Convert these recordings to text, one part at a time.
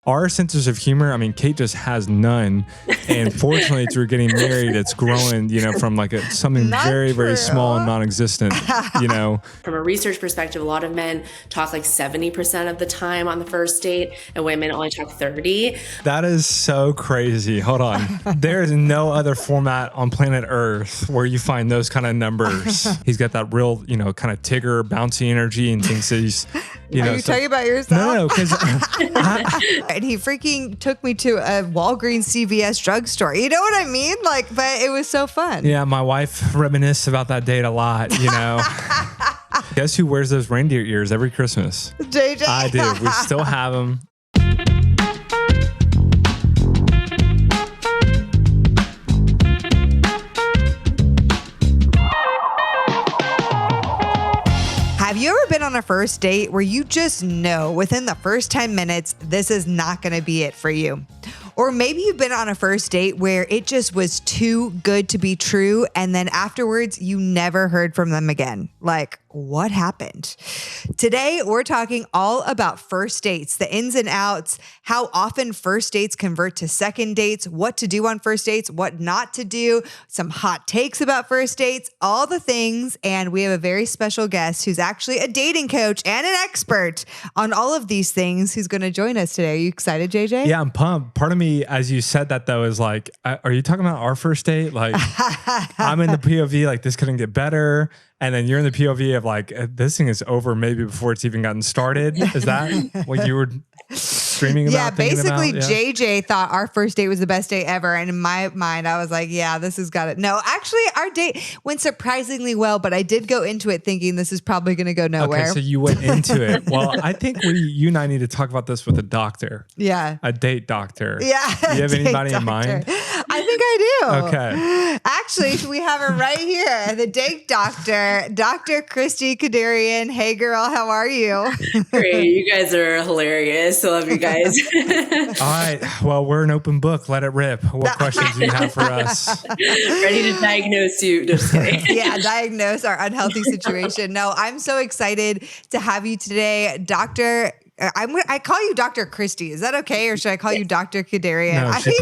Our senses of humor, I mean, Kate just has none. And fortunately, through getting married, it's growing, from like something very, very small and non-existent, From a research perspective, a lot of men talk like 70% of the time on the first date, and women only talk 30. That is so crazy. Hold on. There is no other format on planet Earth where you find those kind of numbers. He's got that real, kind of Tigger bouncy energy and thinks that he's, Are you talking about yourself? No, because and he freaking took me to a Walgreens CVS drugstore. You know what I mean? But it was so fun. Yeah, my wife reminisces about that date a lot, Guess who wears those reindeer ears every Christmas? JJ. I do. We still have them. Have you ever been on a first date where you just know within the first 10 minutes, this is not going to be it for you? Or maybe you've been on a first date where it just was too good to be true, and then afterwards you never heard from them again. What happened? Today, we're talking all about first dates, the ins and outs, how often first dates convert to second dates, what to do on first dates, what not to do, some hot takes about first dates, all the things. And we have a very special guest who's actually a dating coach and an expert on all of these things who's going to join us today. Are you excited, JJ? Yeah, I'm pumped. Part of me, as you said that though, is like, are you talking about our first date? I'm in the POV, this couldn't get better. And then you're in the POV of this thing is over maybe before it's even gotten started. Is that what you were streaming about? Yeah, basically about? JJ thought our first date was the best date ever. And in my mind, I was like, yeah, this has got it. No, actually our date went surprisingly well, but I did go into it thinking this is probably going to go nowhere. Okay, so you went into it. Well, I think you and I need to talk about this with a doctor. Yeah. A date doctor. Yeah. Do you have anybody in mind? I think I do. Okay. Actually, we have her right here, the date doctor, Dr. Christie Kederian. Hey girl, how are you? Great. You guys are hilarious. I love you guys. All right. Well, we're an open book. Let it rip. What questions do you have for us? Ready to diagnose you. Just kidding. Yeah, diagnose our unhealthy situation. No, I'm so excited to have you today, Dr. I call you Dr. Christie. Is that okay? Or should I call you Dr. Kederian? No, she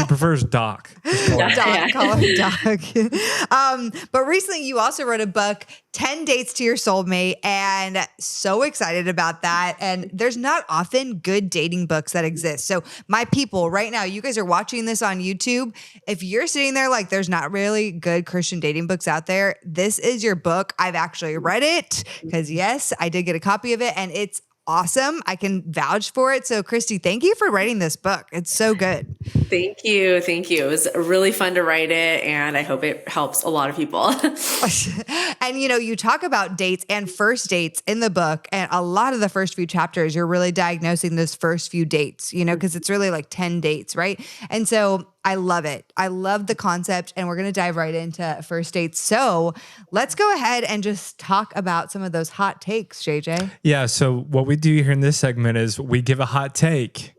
prefers Doc. Doc, call him Doc. But recently you also wrote a book, 10 Dates to Your Soulmate, and so excited about that. And there's not often good dating books that exist. So my people right now, you guys are watching this on YouTube. If you're sitting there there's not really good Christian dating books out there, this is your book. I've actually read it because yes, I did get a copy of it and it's awesome. I can vouch for it. So Christie, thank you for writing this book. It's so good. Thank you. Thank you. It was really fun to write it, and I hope it helps a lot of people. And you talk about dates and first dates in the book, and a lot of the first few chapters, you're really diagnosing those first few dates, because it's really 10 dates, right? And so I love it. I love the concept, and we're going to dive right into first dates. So let's go ahead and just talk about some of those hot takes, JJ. Yeah. So what we do here in this segment is we give a hot take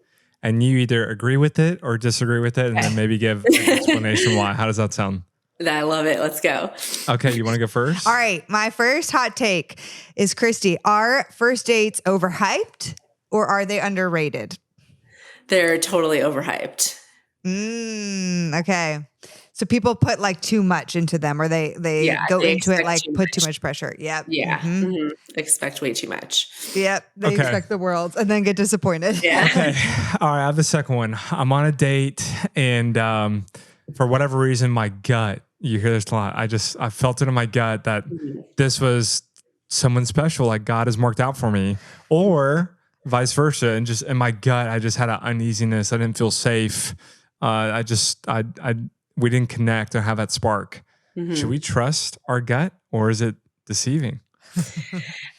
and you either agree with it or disagree with it and then maybe give an explanation why. How does that sound? I love it. Let's go. Okay. You want to go first? All right. My first hot take is, Christie, are first dates overhyped or are they underrated? They're totally overhyped. Okay. So people put too much into them, or they go into it put too much pressure. Yep. Yeah. Mm-hmm. Expect way too much. Yep. They expect the world and then get disappointed. Yeah. Okay. All right. I have the second one. I'm on a date and for whatever reason, my gut, you hear this a lot. I felt it in my gut that this was someone special, God has marked out for me, or vice versa. And just in my gut, I just had an uneasiness. I didn't feel safe. We didn't connect or have that spark. Mm-hmm. Should we trust our gut or is it deceiving?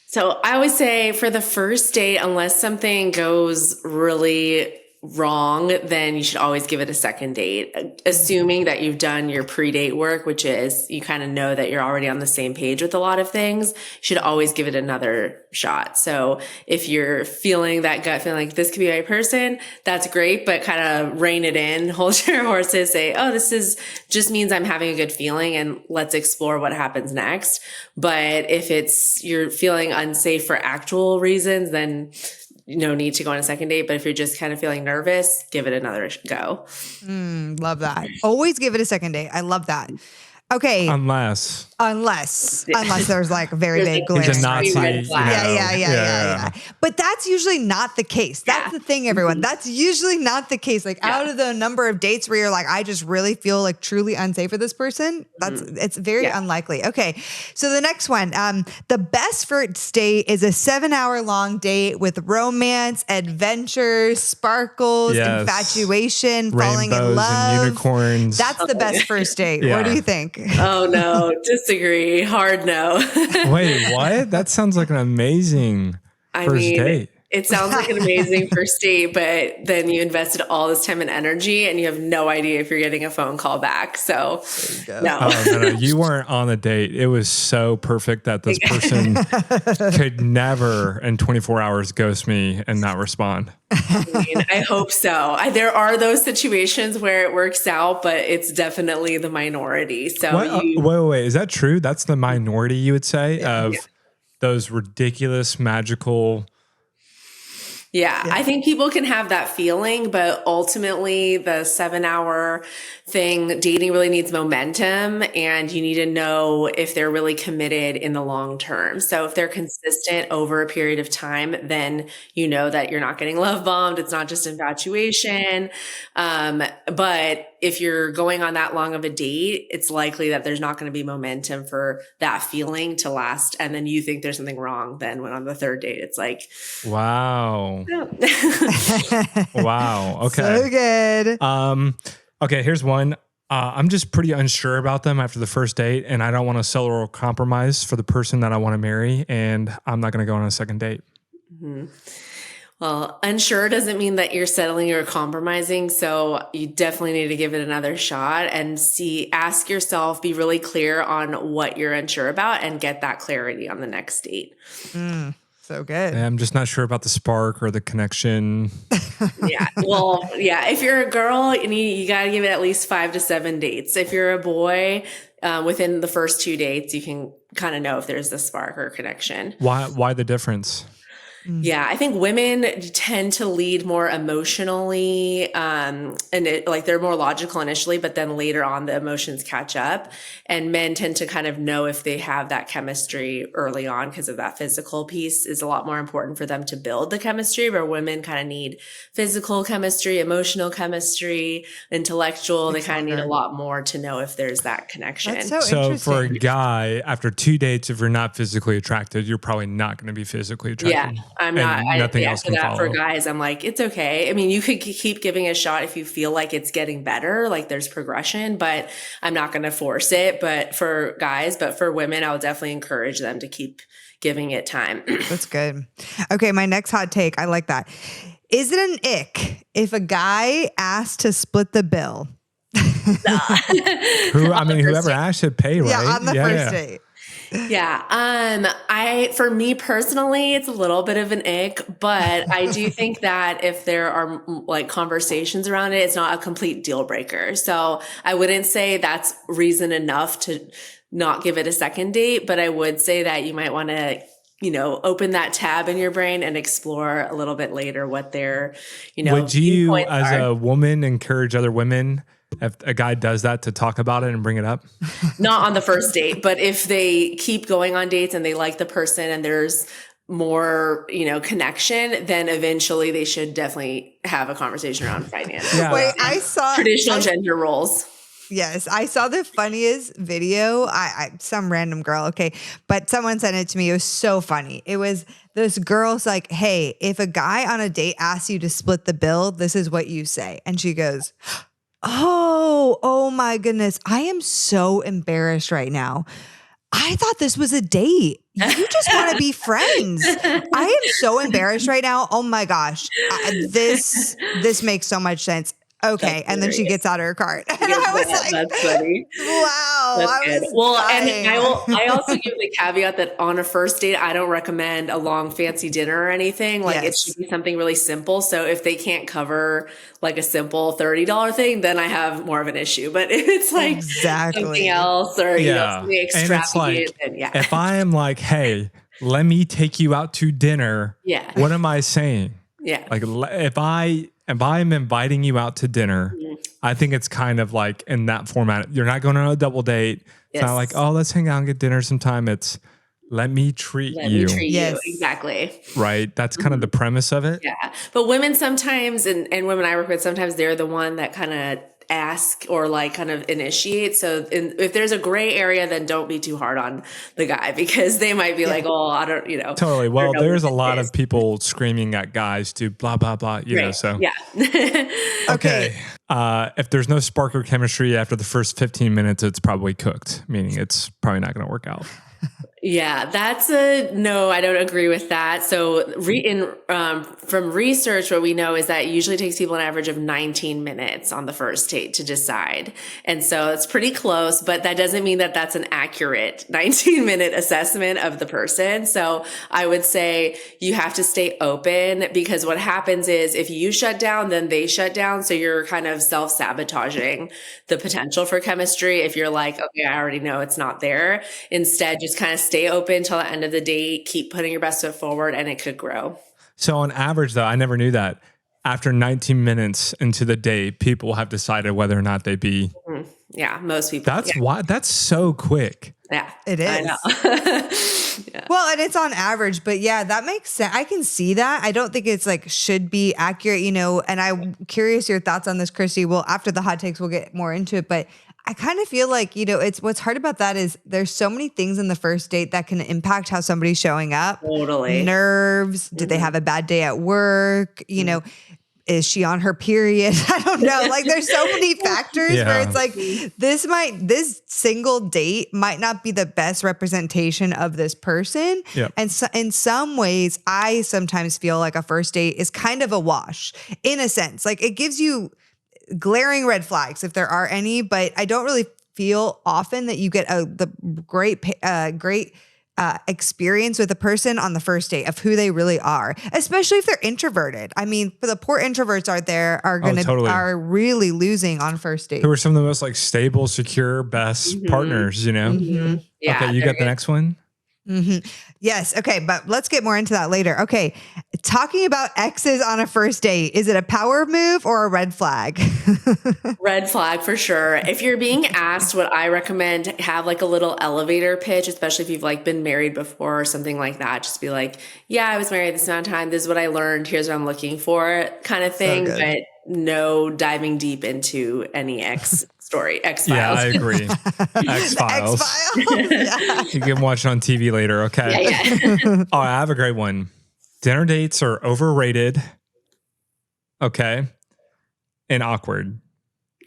So I would say for the first date, unless something goes really wrong, then you should always give it a second date, assuming that you've done your pre-date work, which is you kind of know that you're already on the same page with a lot of things. You should always give it another shot. So if you're feeling that gut feeling this could be my person, that's great, but kind of rein it in, hold your horses, say, oh, this is just means I'm having a good feeling and let's explore what happens next. But if you're feeling unsafe for actual reasons, then no need to go on a second date. But if you're just kind of feeling nervous, give it another go. Love that. Always give it a second date. I love that. Okay. Unless there's like a very big glare. He's a Nazi. Yeah. But that's usually not the case. That's the thing, everyone. That's usually not the case. Like out of the number of dates where you're like, I just really feel like truly unsafe with this person. It's very unlikely. Okay. So the next one, the best first date is a 7-hour long date with romance, adventure, sparkles, infatuation, falling in love, and unicorns. That's the best first date. What do you think? Oh no, disagree. Hard no. Wait, what? That sounds like an amazing first date. It sounds like an amazing first date, but then you invested all this time and energy and you have no idea if you're getting a phone call back. So no. No. You weren't on a date. It was so perfect that this person could never in 24 hours ghost me and not respond. I hope so. There are those situations where it works out, but it's definitely the minority. So wait. Is that true? That's the minority, you would say, of those ridiculous, magical... Yeah, I think people can have that feeling, but ultimately the 7-hour thing, dating really needs momentum and you need to know if they're really committed in the long term. So if they're consistent over a period of time, then you know that you're not getting love bombed. It's not just infatuation. But if you're going on that long of a date, it's likely that there's not going to be momentum for that feeling to last. And then you think there's something wrong. Then when on the third date, it's like, wow. Wow. Okay. So good. Okay. Here's one. I'm just pretty unsure about them after the first date, and I don't want to settle or compromise for the person that I want to marry, and I'm not going to go on a second date. Mm-hmm. Well, unsure doesn't mean that you're settling or compromising. So you definitely need to give it another shot and ask yourself, be really clear on what you're unsure about and get that clarity on the next date. So good. I'm just not sure about the spark or the connection. Yeah. Well, yeah. If you're a girl, you got to give it at least 5 to 7 dates. If you're a boy, within the first 2 dates, you can kind of know if there's the spark or connection. Why the difference? Yeah, I think women tend to lead more emotionally, and they're more logical initially, but then later on the emotions catch up. And men tend to kind of know if they have that chemistry early on because of that physical piece is a lot more important for them to build the chemistry, where women kind of need physical chemistry, emotional chemistry, intellectual. They kind of need a lot more to know if there's that connection. That's so for a guy, after 2 dates, if you're not physically attracted, you're probably not going to be physically attracted. Yeah. I'm not. Nothing else can follow. For guys, I'm like, it's okay. I mean, you could keep giving it a shot if you feel like it's getting better, like there's progression, but I'm not going to force it. But for guys, but for women, I would definitely encourage them to keep giving it time. That's good. Okay, my next hot take. I like that. Is it an ick if a guy asks to split the bill? Whoever asked should pay, right? Yeah, on the first date. Yeah. For me personally, it's a little bit of an ick, but I do think that if there are like conversations around it, it's not a complete deal breaker. So I wouldn't say that's reason enough to not give it a second date, but I would say that you might want to, open that tab in your brain and explore a little bit later what their, Would you, as a woman, encourage other women, if a guy does that, to talk about it and bring it up? Not on the first date, but if they keep going on dates and they like the person and there's more, connection, then eventually they should definitely have a conversation around finances. Yeah. Wait, I saw traditional gender roles. Yes, I saw the funniest video. Some random girl, okay, but someone sent it to me. It was so funny. It was this girl's like, "Hey, if a guy on a date asks you to split the bill, this is what you say," and she goes, Oh my goodness. I am so embarrassed right now. I thought this was a date. You just want to be friends. I am so embarrassed right now. Oh my gosh. This makes so much sense. Okay. And then she gets out of her cart. And I was like, that's funny. Wow. That's good. Well, dying. And I also give the caveat that on a first date, I don't recommend a long fancy dinner or anything. Like it should be something really simple. So if they can't cover like a simple $30 thing, then I have more of an issue. But if it's like something else or something extravagant, and it's like, if I am like, hey, let me take you out to dinner. Yeah. What am I saying? Yeah. Like if I am inviting you out to dinner, I think it's kind of like in that format. You're not going on a double date. It's not like, oh, let's hang out and get dinner sometime. It's let me treat you. Yes. Exactly. Right. That's kind of the premise of it. Yeah. But women sometimes, and women I work with, sometimes they're the one that kind of ask or like kind of initiate. So if there's a gray area, then don't be too hard on the guy, because they might be like, oh, I don't, Totally. Well, there's a lot of people screaming at guys to blah, blah, blah, you know, so. Yeah. Okay. If there's no spark or chemistry after the first 15 minutes, it's probably cooked, meaning it's probably not going to work out. Yeah, that's a no. I don't agree with that. So, from research, what we know is that it usually takes people an average of 19 minutes on the first date to decide, and so it's pretty close. But that doesn't mean that that's an accurate 19-minute assessment of the person. So, I would say you have to stay open, because what happens is if you shut down, then they shut down. So you're kind of self-sabotaging the potential for chemistry. If you're like, okay, I already know it's not there. Instead, just kind of stay open till the end of the date, keep putting your best foot forward, and it could grow. So on average, though, I never knew that after 19 minutes into the date, people have decided whether or not they be. Mm-hmm. Yeah, most people. That's why. That's so quick. Yeah, it is. I know. Yeah. Well, and it's on average, but yeah, that makes sense. I can see that. I don't think it's like should be accurate, and I'm curious your thoughts on this, Christy. Well, after the hot takes, we'll get more into it, but I kind of feel like, it's what's hard about that is there's so many things in the first date that can impact how somebody's showing up. Totally. Nerves. Did they have a bad day at work? Is she on her period? I don't know. Like there's so many factors where it's like this single date might not be the best representation of this person. Yep. And so in some ways, I sometimes feel like a first date is kind of a wash in a sense. Like it gives you glaring red flags if there are any, but I don't really feel often that you get the great experience with a person on the first date of who they really are, especially if they're introverted. I mean, for the poor introverts out there are really losing on first date. Who are some of the most like stable, secure, best partners, Mm-hmm. Yeah, okay, you got the next one? Mm-hmm. Yes. Okay. But let's get more into that later. Okay. Talking about exes on a first date. Is it a power move or a red flag? Red flag for sure. If you're being asked, what I recommend, have like a little elevator pitch, especially if you've like been married before or something like that. Just be like, yeah, I was married this amount of time. This is what I learned. Here's what I'm looking for kind of thing. But no diving deep into any X-Files. Yeah, I agree. X-Files. Yeah. You can watch it on TV later. Okay. Yeah. Oh, I have a great one. Dinner dates are overrated. Okay. And awkward.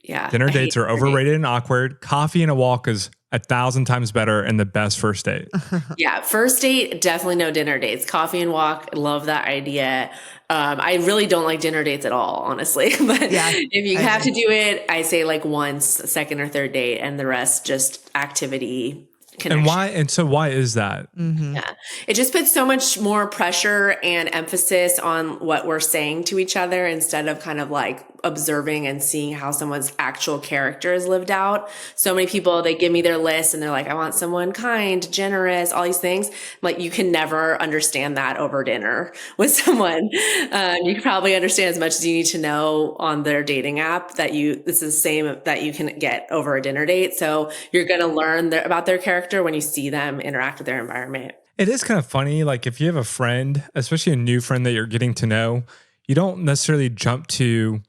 Yeah. Dinner dates are overrated and awkward. Coffee and a walk is 1,000 times better and the best first date. Yeah. First date, definitely no dinner dates. Coffee and walk. Love that idea. I really don't like dinner dates at all, honestly. But if you have to do it, I say like once, second or third date, and the rest just activity. Connection. And why is that? Mm-hmm. Yeah. It just puts so much more pressure and emphasis on what we're saying to each other instead of kind of like observing and seeing how someone's actual character is lived out. So many people, they give me their list and they're like, I want someone kind, generous, all these things. Like you can never understand that over dinner with someone. You can probably understand as much as you need to know on their dating app this is the same that you can get over a dinner date. So you're going to learn about their character when you see them interact with their environment. It is kind of funny. Like if you have a friend, especially a new friend that you're getting to know, you don't necessarily jump to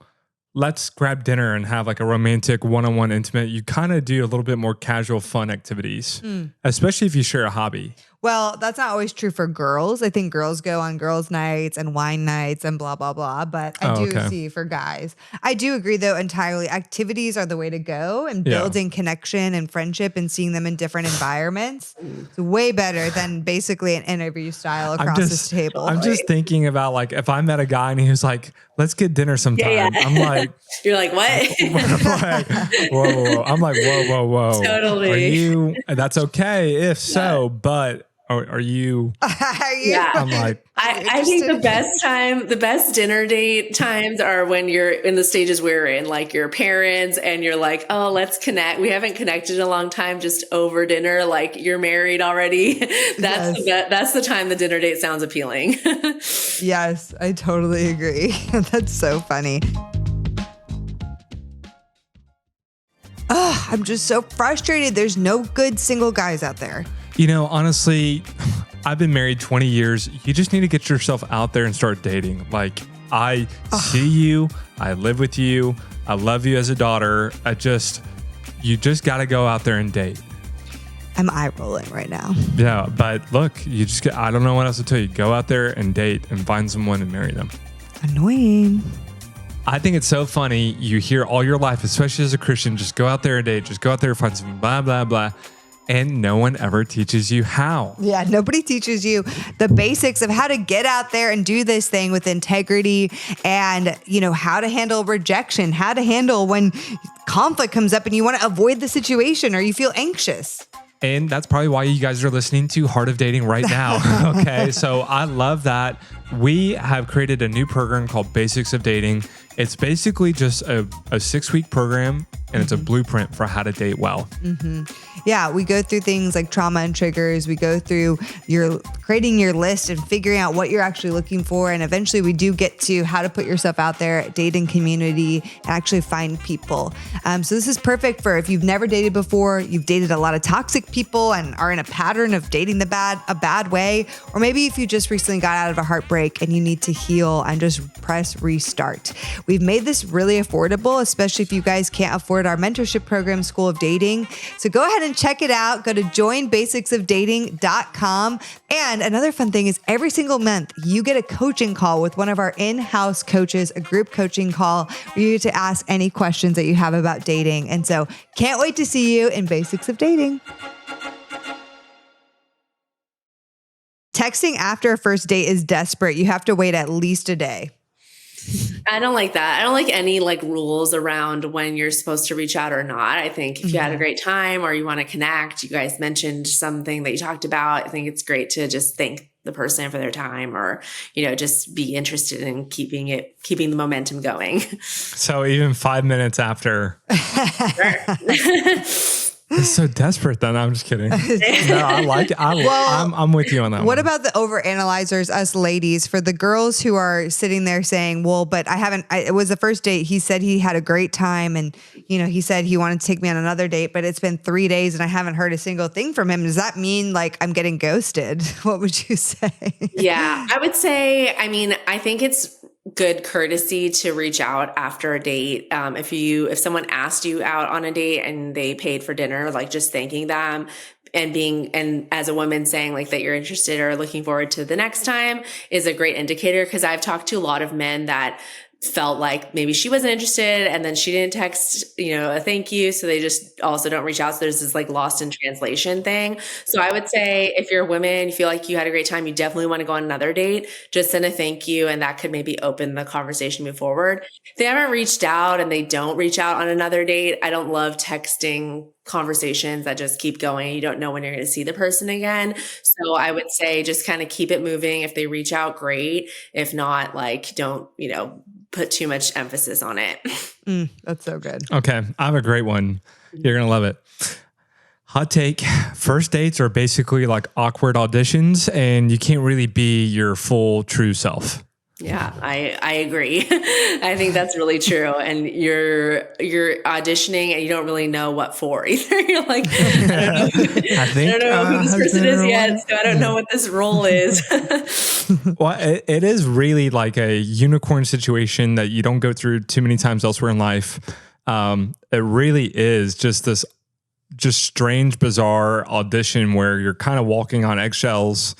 let's grab dinner and have like a romantic one-on-one intimate. You kind of do a little bit more casual fun activities, especially if you share a hobby. Well, that's not always true for girls. I think girls go on girls' nights and wine nights and blah, blah, blah. But I do see for guys. I do agree, though, entirely. Activities are the way to go, and building connection and friendship and seeing them in different environments. It's way better than basically an interview style across this table. I'm just thinking about like if I met a guy and he was like, let's get dinner sometime. Yeah. I'm like, you're like, what? I'm like, whoa. Totally. That's okay if so, but are you? Are you? Yeah. I'm like, I think the best dinner date times are when you're in the stages we're in, like your parents, and you're like, oh, let's connect. We haven't connected in a long time, just over dinner. Like you're married already. That's the time the dinner date sounds appealing. Yes, I totally agree. That's so funny. I'm just so frustrated. There's no good single guys out there. Honestly, I've been married 20 years. You just need to get yourself out there and start dating. Like, I see you. I live with you. I love you as a daughter. You just got to go out there and date. I'm eye rolling right now. Yeah, but look, I don't know what else to tell you. Go out there and date and find someone and marry them. Annoying. I think it's so funny. You hear all your life, especially as a Christian, just go out there and date. Just go out there and find something, blah, blah, blah. And no one ever teaches you how. Yeah, nobody teaches you the basics of how to get out there and do this thing with integrity and, how to handle rejection, how to handle when conflict comes up and you want to avoid the situation or you feel anxious. And that's probably why you guys are listening to Heart of Dating right now. Okay, so I love that. We have created a new program called Basics of Dating. It's basically just a 6-week program, and it's a blueprint for how to date well. Mm-hmm. Yeah, we go through things like trauma and triggers. We go through creating your list and figuring out what you're actually looking for. And eventually we do get to how to put yourself out there, dating community, and actually find people. So this is perfect for if you've never dated before, you've dated a lot of toxic people and are in a pattern of dating a bad way. Or maybe if you just recently got out of a heartbreak and you need to heal and just press restart. We've made this really affordable, especially if you guys can't afford our mentorship program, School of Dating. So go ahead and check it out. Go to joinbasicsofdating.com. And another fun thing is every single month you get a coaching call with one of our in-house coaches, a group coaching call where you get to ask any questions that you have about dating. And so can't wait to see you in Basics of Dating. Texting after a first date is desperate. You have to wait at least a day. I don't like that. I don't like any rules around when you're supposed to reach out or not. I think if you had a great time or you want to connect, you guys mentioned something that you talked about. I think it's great to just thank the person for their time or, just be interested in keeping the momentum going. So even 5 minutes after. It's so desperate then. I'm just kidding. No, I like it. I'm with you on that. What about the overanalyzers, us ladies, for the girls who are sitting there saying, well, but it was the first date. He said he had a great time and, he said he wanted to take me on another date, but it's been 3 days and I haven't heard a single thing from him. Does that mean I'm getting ghosted? What would you say? Yeah, I would say, I think it's good courtesy to reach out after a date. If someone asked you out on a date and they paid for dinner, just thanking them and as a woman saying that you're interested or looking forward to the next time is a great indicator. Cause I've talked to a lot of men that felt like maybe she wasn't interested and then she didn't text, a thank you. So they just also don't reach out. So there's this lost in translation thing. So I would say if you're a woman, you feel like you had a great time, you definitely want to go on another date, just send a thank you. And that could maybe open the conversation, move forward. If they haven't reached out and they don't reach out on another date, I don't love texting conversations that just keep going. You don't know when you're going to see the person again. So I would say just kind of keep it moving. If they reach out, great. If not, don't, put too much emphasis on it. That's so good. Okay. I have a great one. You're going to love it. Hot take. First dates are basically like awkward auditions and you can't really be your full true self. Yeah, I agree. I think that's really true. And you're auditioning and you don't really know what for either. You're like, I don't know who this person is yet, so I don't know what this role is. Well, it is really like a unicorn situation that you don't go through too many times elsewhere in life. It really is just this strange, bizarre audition where you're kind of walking on eggshells.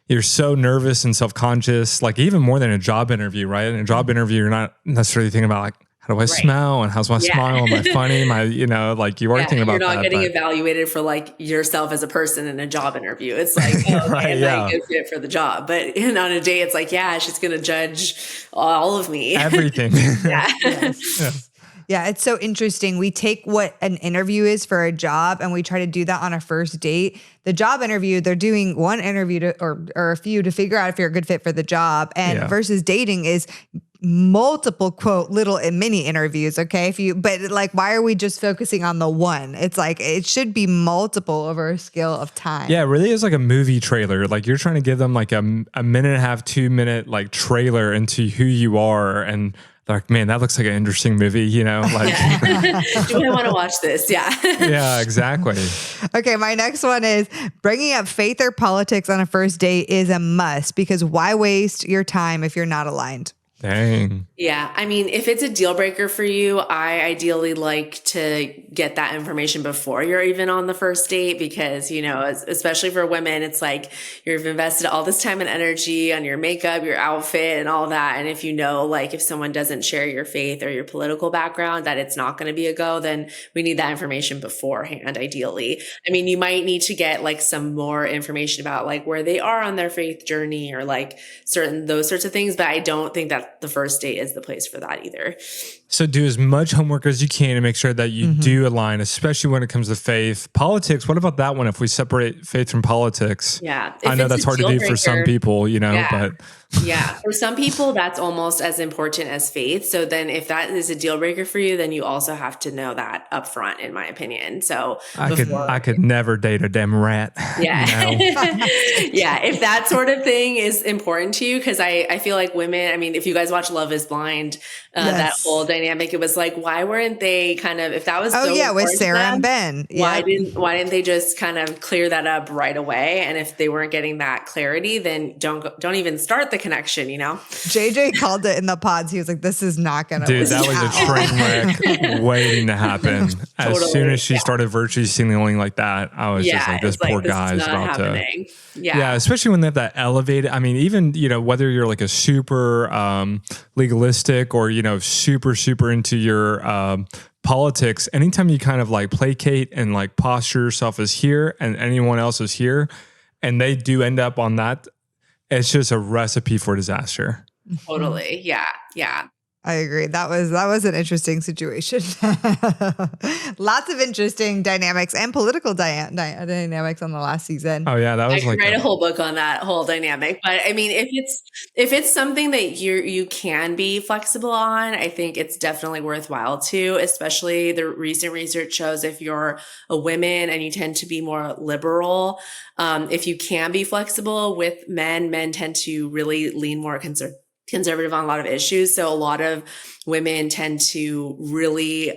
You're so nervous and self-conscious, even more than a job interview, right? In a job interview, you're not necessarily thinking about how do I smell and how's my smile? Am I funny? You are thinking about that. You're not getting evaluated for yourself as a person in a job interview. It's a good fit for the job. But on a date, it's she's going to judge all of me. Everything. Yeah. Yeah, it's so interesting. We take what an interview is for a job and we try to do that on a first date. The job interview, they're doing one interview or a few to figure out if you're a good fit for the job. And versus dating is multiple quote little and mini interviews. Okay. But like, why are we just focusing on the one? It's like, it should be multiple over a scale of time. Yeah, it really is like a movie trailer. Like you're trying to give them like a minute and a half, 2 minute like trailer into who you are. And they're like, man, that looks like an interesting movie, you know? Like, do I want to watch this? Yeah. Yeah, exactly. Okay, my next one is bringing up faith or politics on a first date is a must because why waste your time if you're not aligned? Dang. Yeah. I mean, if it's a deal breaker for you, I ideally like to get that information before you're even on the first date because, you know, especially for women, it's like you've invested all this time and energy on your makeup, your outfit and all that. And if you know, like if someone doesn't share your faith or your political background, that it's not going to be a go, then we need that information beforehand, ideally. I mean, you might need to get like some more information about like where they are on their faith journey or like those sorts of things. But I don't think that the first date is the place for that either. So do as much homework as you can to make sure that you do align, especially when it comes to faith. Politics, what about that one? If we separate faith from politics? Yeah. I know that's hard to do for some people, you know, but yeah, for some people, that's almost as important as faith. So then if that is a deal breaker for you, then you also have to know that up front, in my opinion. So I could never date a damn rat. Yeah. You know? Yeah. If that sort of thing is important to you, because I feel like women, I mean, if you guys watch Love is Blind, that whole dynamic, it was like, why weren't they kind of, if that was with Sarah and Ben. Why didn't they just kind of clear that up right away? And if they weren't getting that clarity, then don't even start the connection, you know? JJ called it in the pods. He was like, this is not going to Dude, that was a train wreck waiting to happen. As soon as she started virtue signaling like that, I was just like, this poor guy is about happening. to. Yeah, especially when they have that elevated. I mean, even, you know, whether you're like a super legalistic or, you know, super into your politics, anytime you kind of like placate and like posture yourself as here and anyone else is here, and they do end up on that, it's just a recipe for disaster. Totally. Yeah. Yeah. I agree. That was an interesting situation. Lots of interesting dynamics and political dynamics on the last season. Oh yeah, that was I could write a whole book on that whole dynamic. But I mean, if it's something that you can be flexible on, I think it's definitely worthwhile too. Especially the recent research shows if you're a woman and you tend to be more liberal, if you can be flexible with men tend to really lean more conservative on a lot of issues. So a lot of women tend to really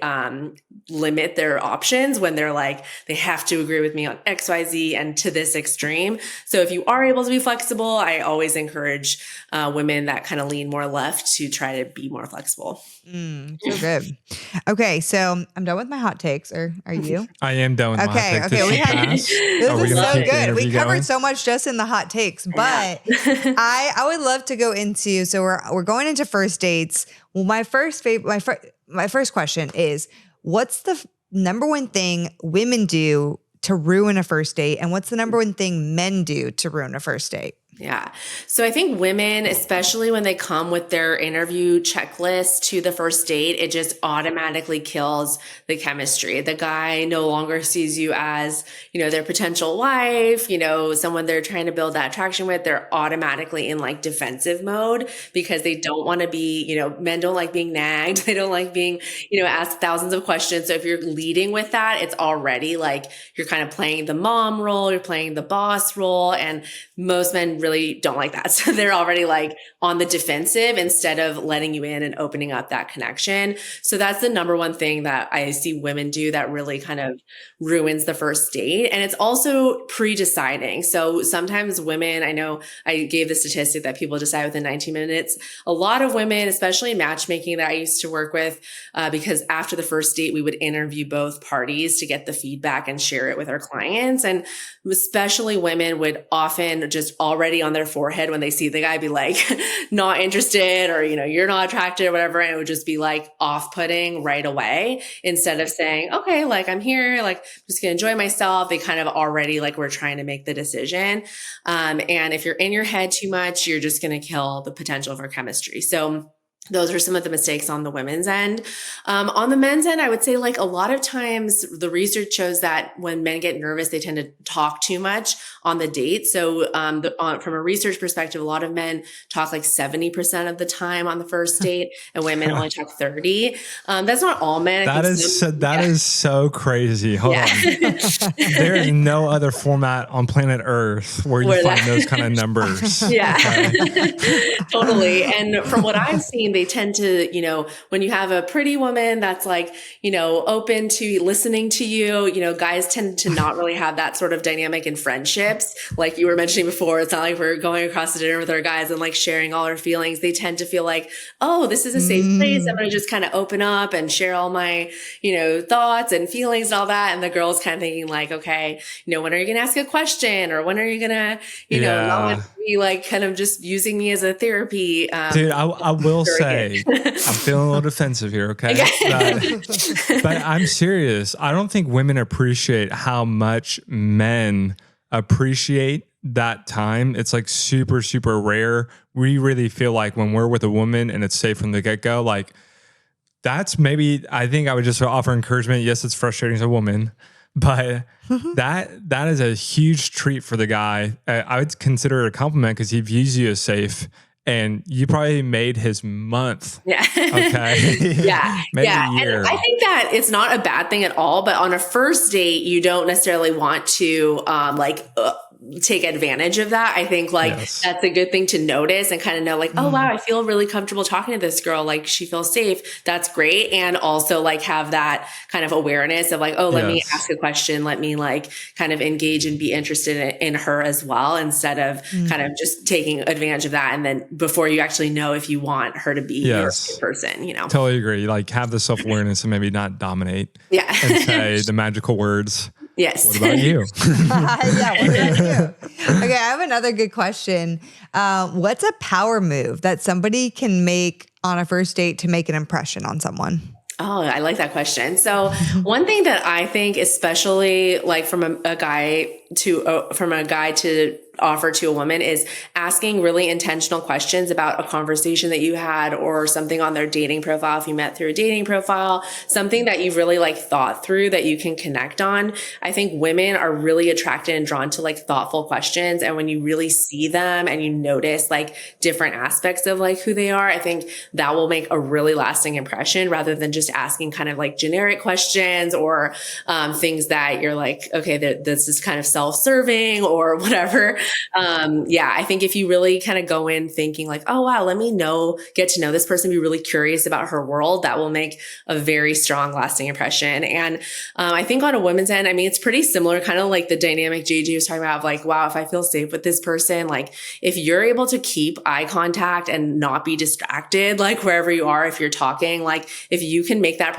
limit their options when they're like, they have to agree with me on X, Y, Z and to this extreme. So if you are able to be flexible, I always encourage women that kind of lean more left to try to be more flexible. So good. Okay, so I'm done with my hot takes. Or are you? I am done with my hot takes. Okay, this is so good. We covered so much just in the hot takes, but I would love to go into. So we're going into first dates. Well, my first question is, what's the number one thing women do to ruin a first date, and what's the number one thing men do to ruin a first date? Yeah. So I think women, especially when they come with their interview checklist to the first date, it just automatically kills the chemistry. The guy no longer sees you as, you know, their potential wife, you know, someone they're trying to build that attraction with. They're automatically in like defensive mode because they don't want to be, you know, men don't like being nagged. They don't like being, you know, asked thousands of questions. So if you're leading with that, it's already like you're kind of playing the mom role, you're playing the boss role, and most men really don't like that. So they're already like on the defensive instead of letting you in and opening up that connection. So that's the number one thing that I see women do that really kind of ruins the first date. And it's also pre-deciding. So sometimes women, I know I gave the statistic that people decide within 19 minutes. A lot of women, especially in matchmaking that I used to work with, because after the first date, we would interview both parties to get the feedback and share it with our clients. And especially women would often just already on their forehead when they see the guy be like, not interested, or, you know, you're not attracted or whatever. And it would just be like off-putting right away instead of saying, okay, like I'm here, like I'm just gonna enjoy myself. They kind of already like, we're trying to make the decision. And if you're in your head too much, you're just going to kill the potential for chemistry. So those are some of the mistakes on the women's end. On the men's end, I would say like a lot of times the research shows that when men get nervous, they tend to talk too much on the date. So from a research perspective, a lot of men talk like 70% of the time on the first date, and women only talk 30. That's not all men. That is so crazy. Hold on. There is no other format on planet Earth where you find those kind of numbers. Yeah, totally. And from what I've seen, they tend to, when you have a pretty woman that's like, open to listening to you, guys tend to not really have that sort of dynamic in friendships. Like you were mentioning before, it's not like we're going across the dinner with our guys and like sharing all our feelings. They tend to feel like, oh, this is a safe place. I'm going to just kind of open up and share all my, thoughts and feelings and all that. And the girl's kind of thinking like, okay, when are you going to ask a question? Or when are you going to, not be like kind of just using me as a therapy? Dude, I will say, I'm feeling a little defensive here, okay? But I'm serious. I don't think women appreciate how much men appreciate that time. It's like super, super rare. We really feel like when we're with a woman and it's safe from the get-go, like that's maybe, I think I would just offer encouragement. Yes, it's frustrating as a woman, but that is a huge treat for the guy. I would consider it a compliment because he views you as safe. And you probably made his month. Yeah. Okay. Yeah. Maybe a year. And I think that it's not a bad thing at all, but on a first date, you don't necessarily want to take advantage of that. I think that's a good thing to notice and kind of know like, oh wow, I feel really comfortable talking to this girl. Like she feels safe. That's great. And also like have that kind of awareness of like, oh, let me ask a question. Let me like kind of engage and be interested in her as well, instead of kind of just taking advantage of that. And then before you actually know if you want her to be your person, Totally agree. Like have the self-awareness and maybe not dominate. Yeah. And say the magical words. Yes. What about you? What about you? Okay, I have another good question. What's a power move that somebody can make on a first date to make an impression on someone? Oh, I like that question. So one thing that I think, especially like from a guy to offer to a woman, is asking really intentional questions about a conversation that you had or something on their dating profile. If you met through a dating profile, something that you've really like thought through that you can connect on. I think women are really attracted and drawn to like thoughtful questions. And when you really see them and you notice like different aspects of like who they are, I think that will make a really lasting impression rather than just asking kind of like generic questions or things that you're like, okay, this is kind of self-serving or whatever. I think if you really kind of go in thinking like, oh, wow, let me get to know this person, be really curious about her world, that will make a very strong, lasting impression. And I think on a women's end, I mean, it's pretty similar, kind of like the dynamic JJ was talking about of like, wow, if I feel safe with this person, like if you're able to keep eye contact and not be distracted, like wherever you are, if you're talking, like if you can make that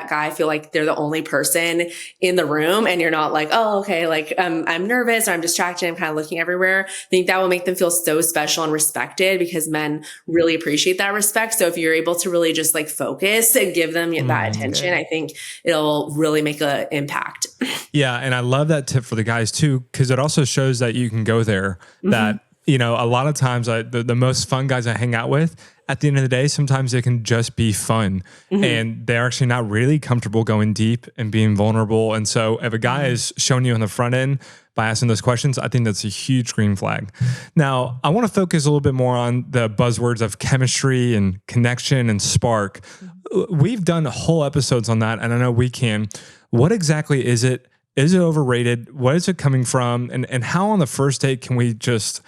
guy feel like they're the only person in the room and you're not like, oh, okay, like I'm nervous or I'm distracted, I'm kind of looking everywhere. I think that will make them feel so special and respected because men really appreciate that respect. So if you're able to really just like focus and give them that attention, I think it'll really make an impact. Yeah. And I love that tip for the guys too, because it also shows that you can go there, that, a lot of times the most fun guys I hang out with, at the end of the day, sometimes it can just be fun and they're actually not really comfortable going deep and being vulnerable. And so if a guy is showing you on the front end by asking those questions, I think that's a huge green flag. Now, I want to focus a little bit more on the buzzwords of chemistry and connection and spark. We've done whole episodes on that, and I know we can. What exactly is it? Is it overrated? What is it coming from? And how on the first date can we just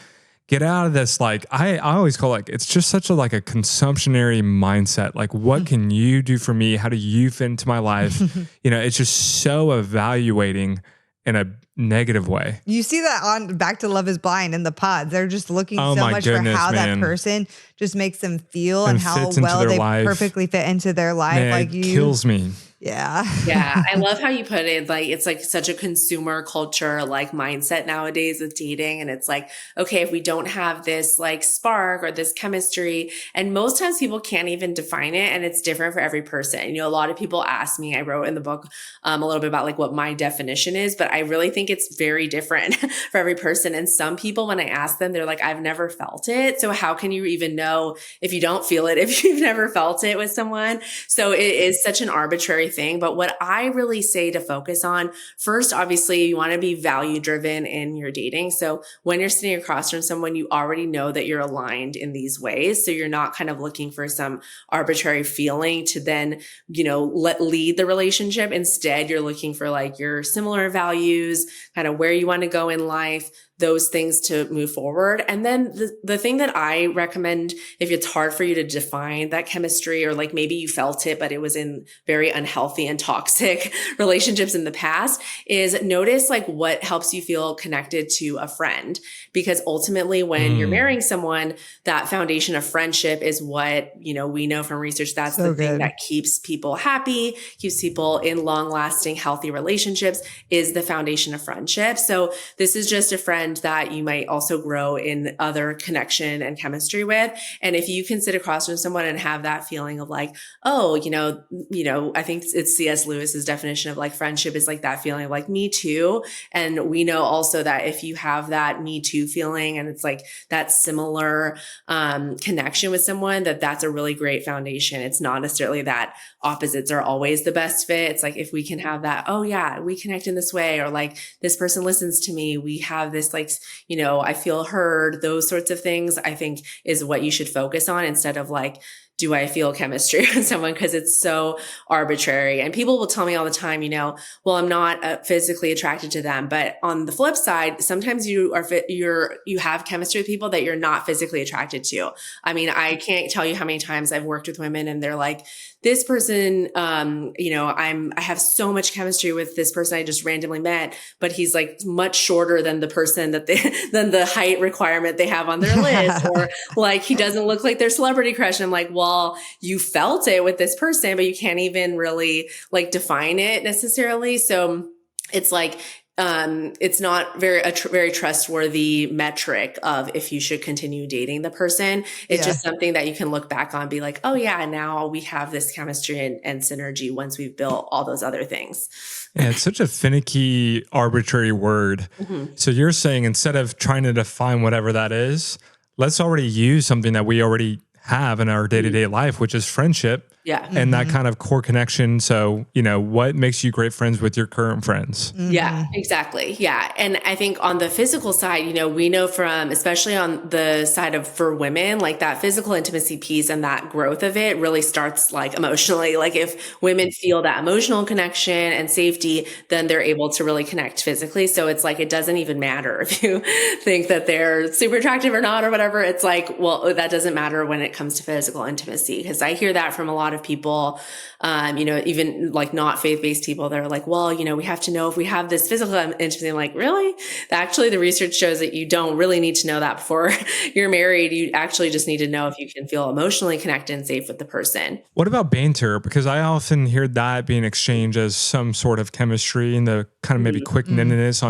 get out of this? Like, I always call it, it's just such a consumptionary mindset. Like, what can you do for me? How do you fit into my life? It's just so evaluating in a negative way. You see that on Back to Love is Blind in the pods. They're just looking so much for how that person just makes them feel and how well they perfectly fit into their life. Man, it kills me. Yeah. Yeah, I love how you put it. Like, it's like such a consumer culture, like mindset nowadays with dating. And it's like, okay, if we don't have this like spark or this chemistry, and most times people can't even define it, and it's different for every person. You know, a lot of people ask me, I wrote in the book a little bit about like what my definition is, but I really think it's very different for every person. And some people, when I ask them, they're like, I've never felt it. So how can you even know if you don't feel it, if you've never felt it with someone? So it is such an arbitrary thing. But what I really say to focus on first, obviously, you want to be value driven in your dating. So when you're sitting across from someone, you already know that you're aligned in these ways. So you're not kind of looking for some arbitrary feeling to then, you know, lead the relationship. Instead, you're looking for like your similar values, kind of where you want to go in life, those things to move forward. And then the thing that I recommend, if it's hard for you to define that chemistry, or like maybe you felt it, but it was in very unhealthy and toxic relationships in the past, is notice like what helps you feel connected to a friend. Because ultimately when you're marrying someone, that foundation of friendship is what, you know, we know from research, that's the thing that keeps people happy, keeps people in long lasting, healthy relationships, is the foundation of friendship. So this is just a friend that you might also grow in other connection and chemistry with. And if you can sit across from someone and have that feeling of like, oh, you know, I think it's C.S. Lewis's definition of like friendship is like that feeling of like me too. And we know also that if you have that me too feeling, and it's like that similar connection with someone, that's a really great foundation. It's not necessarily that opposites are always the best fit. It's like, if we can have that, oh yeah, we connect in this way, or like this person listens to me, we have this like, you know, I feel heard, those sorts of things, I think is what you should focus on, instead of like, do I feel chemistry with someone? Because it's so arbitrary. And people will tell me all the time, you know, well, I'm not physically attracted to them. But on the flip side, sometimes you have chemistry with people that you're not physically attracted to. I mean, I can't tell you how many times I've worked with women and they're like, this person, you know, I have so much chemistry with this person I just randomly met, but he's like much shorter than the person than the height requirement they have on their list, or like he doesn't look like their celebrity crush. And I'm like, well, you felt it with this person, but you can't even really like define it necessarily. So it's like, it's not very trustworthy metric of if you should continue dating the person. It's just something that you can look back on and be like, oh yeah, now we have this chemistry and synergy once we've built all those other things. Yeah, it's such a finicky, arbitrary word. So you're saying, instead of trying to define whatever that is, let's already use something that we already have in our day-to-day life, which is friendship. Yeah. And that kind of core connection. So, you know, what makes you great friends with your current friends? Yeah, exactly. Yeah. And I think on the physical side, you know, we know from, especially on the side of for women, like that physical intimacy piece and that growth of it really starts like emotionally. Like if women feel that emotional connection and safety, then they're able to really connect physically. So it's like, it doesn't even matter if you think that they're super attractive or not or whatever. It's like, well, that doesn't matter when it comes to physical intimacy. Because I hear that from a lot of people, you know, even like not faith-based people that are like, well, you know, we have to know if we have this physical intimacy. I'm like, really? Actually, the research shows that you don't really need to know that before you're married. You actually just need to know if you can feel emotionally connected and safe with the person. What about banter? Because I often hear that being exchanged as some sort of chemistry and the kind of maybe quick nimbleness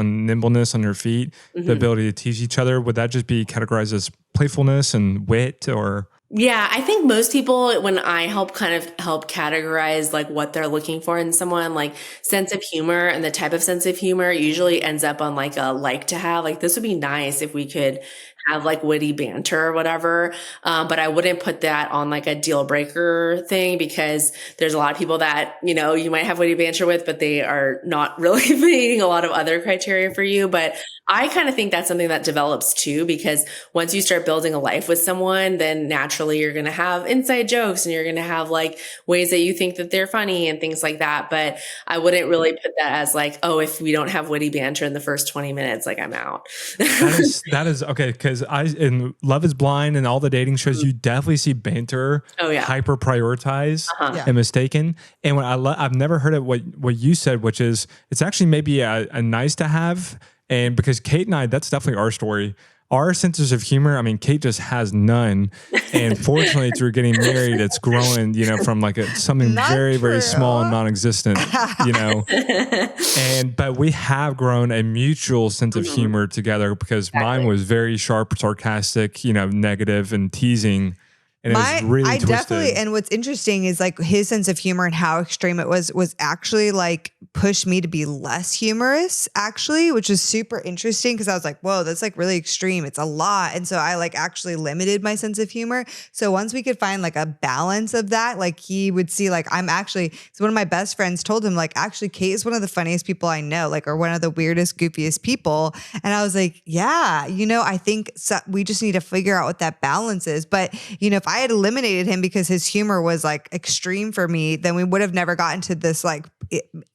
on your feet, the ability to tease each other. Would that just be categorized as playfulness and wit, or? Yeah, I think most people, when I help categorize like what they're looking for in someone, like sense of humor and the type of sense of humor usually ends up on like a like to have, like this would be nice if we could have like witty banter or whatever. But I wouldn't put that on like a deal breaker thing, because there's a lot of people that, you know, you might have witty banter with, but they are not really meeting a lot of other criteria for you. But I kind of think that's something that develops too, because once you start building a life with someone, then naturally you're going to have inside jokes and you're going to have like ways that you think that they're funny and things like that. But I wouldn't really put that as like, oh, if we don't have witty banter in the first 20 minutes, like I'm out. That is okay. Because in Love is Blind and all the dating shows, you definitely see banter hyper prioritized and mistaken. And what I've never heard of what you said, which is it's actually maybe a nice to have. And because Kate and I, that's definitely our story. our senses of humor, I mean, Kate just has none. And fortunately, through getting married, it's growing, from like something Not very, very true. small and non-existent, but we have grown a mutual sense of humor together because mine was very sharp, sarcastic, negative and teasing. And it was really twisted. Definitely, and what's interesting is like his sense of humor and how extreme it was actually like pushed me to be less humorous actually, which is super interesting because I was like, whoa, that's like really extreme. It's a lot. And so I like actually limited my sense of humor. So once we could find like a balance of that, like he would see like so one of my best friends told him like, actually Kate is one of the funniest people I know, like, or one of the weirdest, goofiest people. And I was like, yeah, I think we just need to figure out what that balance is. But if I had eliminated him because his humor was like extreme for me, then we would have never gotten to this like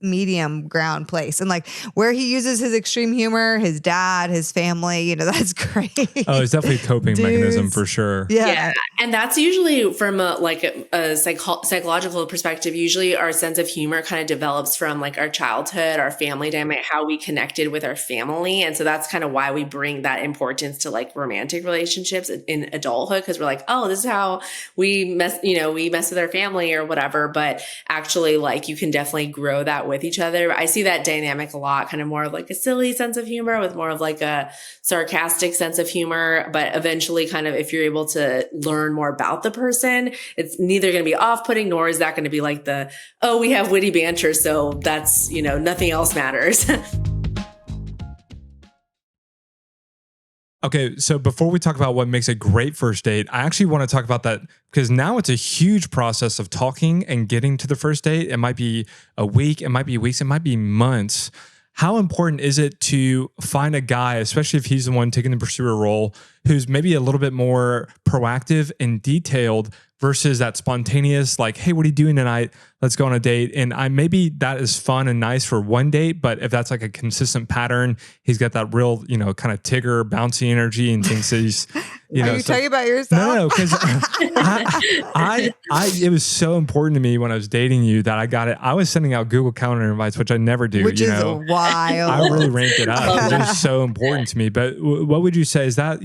medium ground place. And like where he uses his extreme humor, his dad, his family, that's great. Oh, it's definitely a coping mechanism for sure. Yeah. And that's usually from a psychological perspective. Usually our sense of humor kind of develops from like our childhood, our family dynamic, how we connected with our family. And so that's kind of why we bring that importance to like romantic relationships in adulthood. Cause we're like, oh, this is how we mess with our family or whatever. But actually like you can definitely grow that with each other. I see that dynamic a lot, kind of more of like a silly sense of humor with more of like a sarcastic sense of humor. But eventually kind of if you're able to learn more about the person, it's neither going to be off-putting nor is that going to be like we have witty banter. So that's, nothing else matters. Okay, so before we talk about what makes a great first date, I actually want to talk about that because now it's a huge process of talking and getting to the first date. It might be a week, it might be weeks, it might be months. How important is it to find a guy, especially if he's the one taking the pursuer role, who's maybe a little bit more proactive and detailed versus that spontaneous, like, hey, what are you doing tonight? Let's go on a date. And maybe that is fun and nice for one date, but if that's like a consistent pattern, he's got that real, kind of Tigger bouncy energy and thinks that he's, Are you talking about yourself? No, because it was so important to me when I was dating you that I got it. I was sending out Google Calendar invites, which I never do. Which is wild. I really ranked it up. It was so important to me. But what would you say? Is that,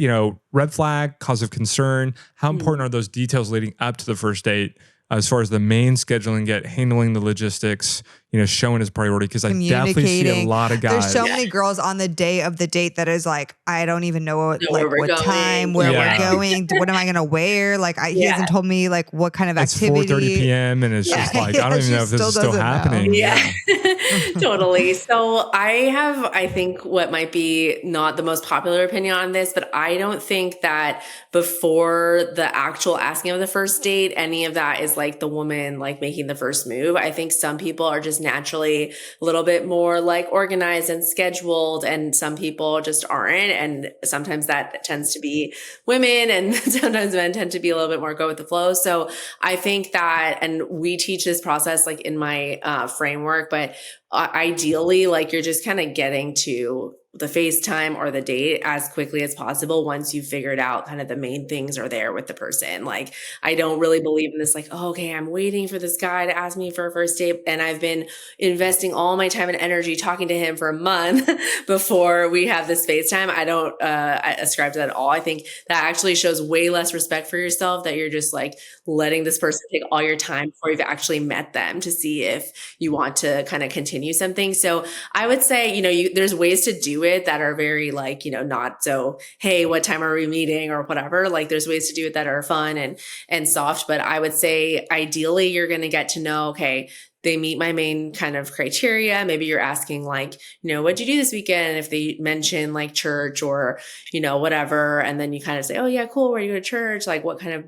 red flag, cause of concern? How important are those details leading up to the first date as far as the main scheduling, handling the logistics, showing his priority? Because I definitely see a lot of guys. There's so many girls on the day of the date that is like, I don't even know what time, where we're going, what am I going to wear? Like he hasn't told me like what kind of activity. It's 4:30 p.m. and it's just like, I don't even know if this is still happening. Yeah. Totally. So I think what might be not the most popular opinion on this, but I don't think that before the actual asking of the first date, any of that is like the woman like making the first move. I think some people are just naturally a little bit more like organized and scheduled, and some people just aren't. And sometimes that tends to be women, and sometimes men tend to be a little bit more go with the flow. So I think that, and we teach this process like in my framework, but ideally, like you're just kind of getting to the FaceTime or the date as quickly as possible once you've figured out kind of the main things are there with the person. Like, I don't really believe in this, like, oh, okay, I'm waiting for this guy to ask me for a first date, and I've been investing all my time and energy talking to him for a month before we have this FaceTime. I don't ascribe to that at all. I think that actually shows way less respect for yourself, that you're just like letting this person take all your time before you've actually met them to see if you want to kind of continue something. So I would say, there's ways to do it that are very like, not so, hey, what time are we meeting or whatever. Like there's ways to do it that are fun and soft. But I would say ideally you're going to get to know, okay, they meet my main kind of criteria. Maybe you're asking like, what'd you do this weekend? If they mention like church or, whatever. And then you kind of say, oh yeah, cool. Where do you go to church? Like what kind of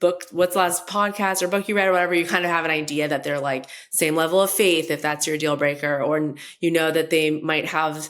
book, what's the last podcast or book you read or whatever, you kind of have an idea that they're like same level of faith, if that's your deal breaker, or that they might have,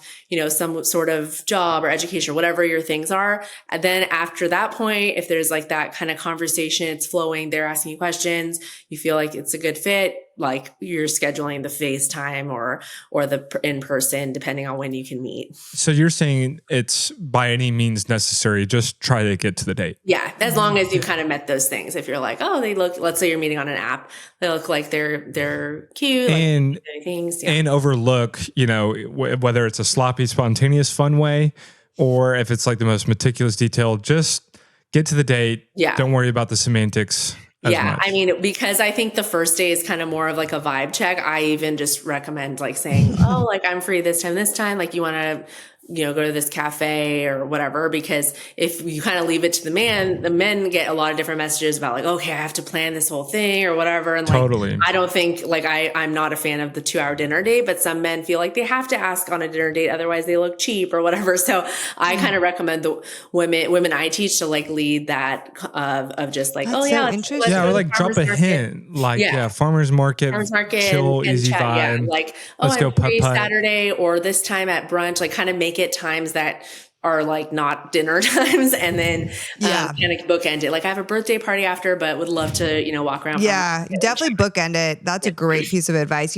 some sort of job or education or whatever your things are. And then after that point, if there's like that kind of conversation, it's flowing, they're asking you questions, you feel like it's a good fit, like you're scheduling the FaceTime or the in-person, depending on when you can meet. So you're saying it's by any means necessary, just try to get to the date. Yeah. As long as you kind of met those things. If you're like, oh, they look, let's say you're meeting on an app, they look like they're cute. And, like things, and overlook, whether it's a sloppy, spontaneous, fun way, or if it's like the most meticulous detail, just get to the date. Yeah. Don't worry about the semantics. Yeah. I mean, because I think the first day is kind of more of like a vibe check. I even just recommend like saying, oh, like I'm free this time, like you want to, go to this cafe or whatever, because if you kind of leave it to the men get a lot of different messages about like, okay, I have to plan this whole thing or whatever. And totally. I don't think like I'm not a fan of the 2-hour dinner date, but some men feel like they have to ask on a dinner date. Otherwise they look cheap or whatever. So I kind of recommend the women I teach to like lead that of just like, That's so interesting. Or like drop a hint, like farmer's market, chill, easy vibe. Yeah. Like, let's go free putt-putt Saturday or this time at brunch, like kind of make it times that are like not dinner times, and then kind of bookend it. Like I have a birthday party after, but would love to, walk around. Yeah, definitely bookend it. That's a great piece of advice.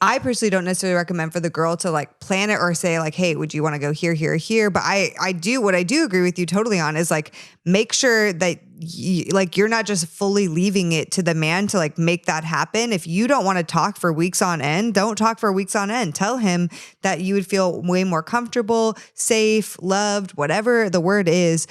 I personally don't necessarily recommend for the girl to like plan it or say like, hey, would you want to go here, here, here? But what I do agree with you totally on is like, make sure that you're not just fully leaving it to the man to like make that happen. If you don't want to talk for weeks on end, don't talk for weeks on end. Tell him that you would feel way more comfortable, safe, loved, whatever the word is,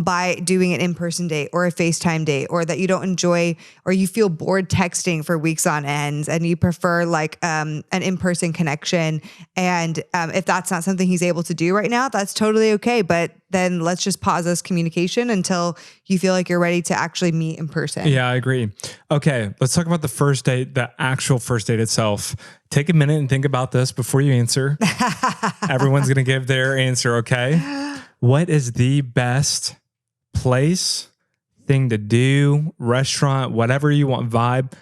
by doing an in-person date or a FaceTime date, or that you don't enjoy or you feel bored texting for weeks on ends and you prefer like an in-person connection. And if that's not something he's able to do right now, that's totally okay. But then let's just pause this communication until you feel like you're ready to actually meet in person. Yeah, I agree. Okay, let's talk about the first date, the actual first date itself. Take a minute and think about this before you answer. Everyone's going to give their answer, okay? What is the best place, thing to do, restaurant, whatever you want, vibe,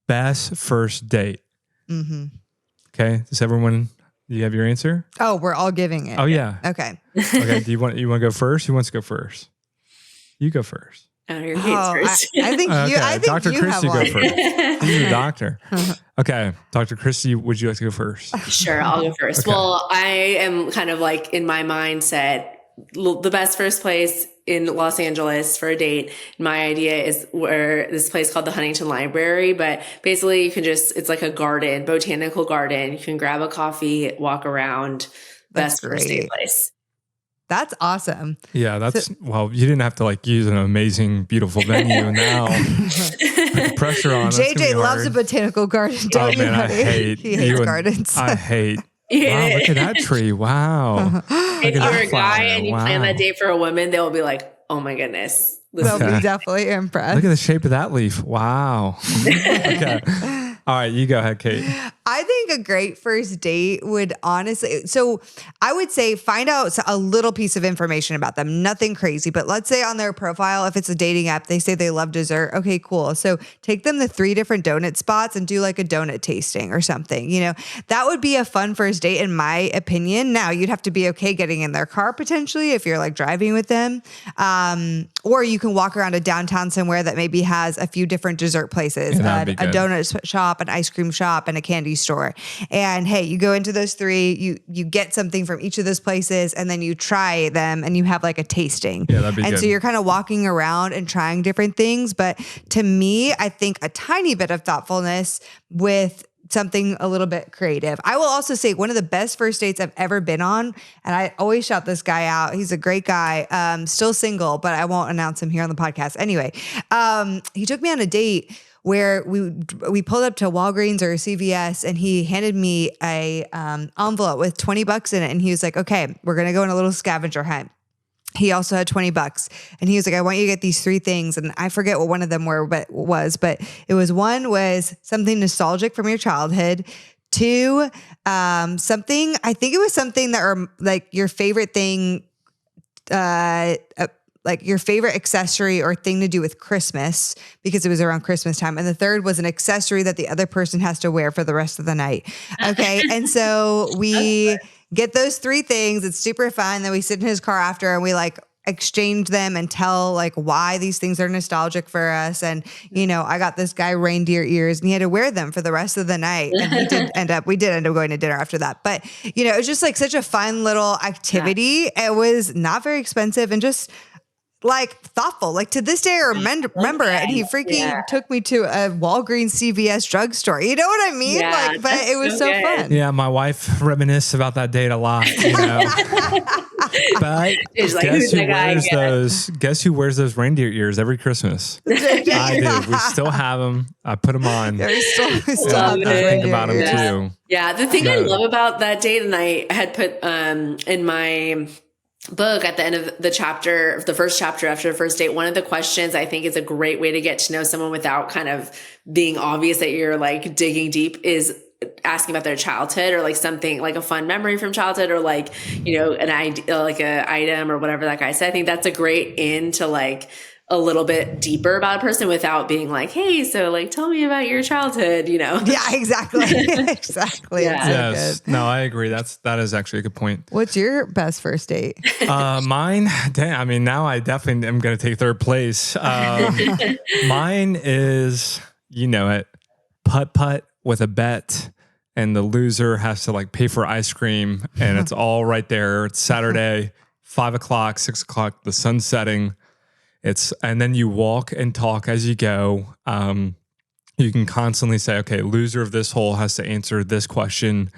best first date? Mm-hmm. Okay, do you have your answer? Oh, we're all giving it. Oh yeah. Okay. Okay. Do you want to go first? Who wants to go first? You go first. Your first. I think you. I think Dr. you Christie have one. go first. You're a doctor. Okay, Dr. Christie, would you like to go first? Sure, I'll go first. Okay. Well, I am kind of like in my mindset, the best first place in Los Angeles for a date. My idea is where this place called the Huntington Library, but basically you can it's like a garden, botanical garden. You can grab a coffee, walk around. Best first date place. That's awesome. Yeah, well, you didn't have to like use an amazing, beautiful venue now. Put the pressure on. JJ loves a botanical garden. Don't you, I hate. He hates gardens. I hate. Wow, look at that tree. Wow. If you're a guy and you plan that date for a woman, they'll be like, oh my goodness. They'll be definitely impressed. Look at the shape of that leaf. Wow. Okay. All right, you go ahead, Kate. I think a great first date would honestly, so I would say find out a little piece of information about them, nothing crazy, but let's say on their profile, if it's a dating app, they say they love dessert. Okay, cool. So take them to 3 different donut spots and do like a donut tasting or something. That would be a fun first date in my opinion. Now you'd have to be okay getting in their car potentially if you're like driving with them. Or you can walk around a downtown somewhere that maybe has a few different dessert places, a donut shop, an ice cream shop, and a candy store. And hey, you go into those 3, you get something from each of those places, and then you try them and you have like a tasting. Yeah, that'd be good. And so you're kind of walking around and trying different things. But to me, I think a tiny bit of thoughtfulness with something a little bit creative. I will also say one of the best first dates I've ever been on, and I always shout this guy out. He's a great guy, still single, but I won't announce him here on the podcast. Anyway, he took me on a date where we pulled up to Walgreens or CVS, and he handed me a envelope with $20 in it, and he was like, "Okay, we're gonna go on a little scavenger hunt." He also had $20, and he was like, "I want you to get these 3 things," and I forget what one of them but it was one was something nostalgic from your childhood. 2, something I think it was something that are like your favorite thing. Like your favorite accessory or thing to do with Christmas, because it was around Christmas time. And the 3rd was an accessory that the other person has to wear for the rest of the night. Okay. And so we get those 3 things. It's super fun. Then we sit in his car after and we like exchange them and tell like why these things are nostalgic for us. And, I got this guy reindeer ears and he had to wear them for the rest of the night. And we did end up going to dinner after that. But, it was just like such a fun little activity. Yeah. It was not very expensive and just like thoughtful. Like to this day, I remember it. And he freaking took me to a Walgreens CVS drugstore. You know what I mean? But it was so fun. Yeah, my wife reminisced about that date a lot. But She's like, guess who's who that guy wears again? those? Guess who wears those reindeer ears every Christmas? I do. We still have them. I put them on. Yeah, we still Love have it. those I think reindeer about them ears. too. Yeah, the thing I No. love about that date, and I had put in my book at the end of the first chapter after the first date, one of the questions I think is a great way to get to know someone without kind of being obvious that you're like digging deep is asking about their childhood or like something like a fun memory from childhood or like, you know, an idea, like a item or whatever that guy said. I think that's a great in to like a little bit deeper about a person without being like, hey, so like, tell me about your childhood, you know? Yeah, exactly. Exactly. Yeah. It's so Yes. good. No, I agree. That is actually a good point. What's your best first date? Mine, damn, I mean, now I definitely am going to take third place. Mine is, you know it, putt with a bet, and the loser has to like pay for ice cream, and it's all right there. It's Saturday, 5 o'clock, 6 o'clock, the sun's setting. And then you walk and talk as you go. You can constantly say, okay, loser of this hole has to answer this question.